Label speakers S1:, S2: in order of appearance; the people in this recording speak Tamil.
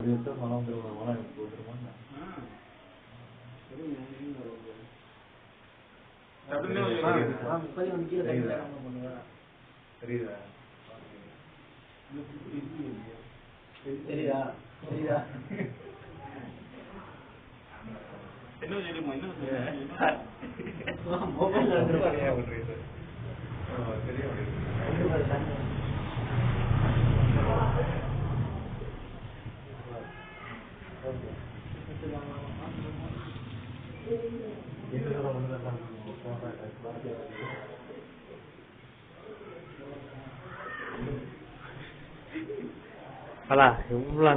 S1: மனம் எனக்கு வந்துருமா தெரியுதா
S2: தெரியுதா தெரியுதா
S3: என்ன தெரியுமா என்ன
S1: அதான் இவ்வளோ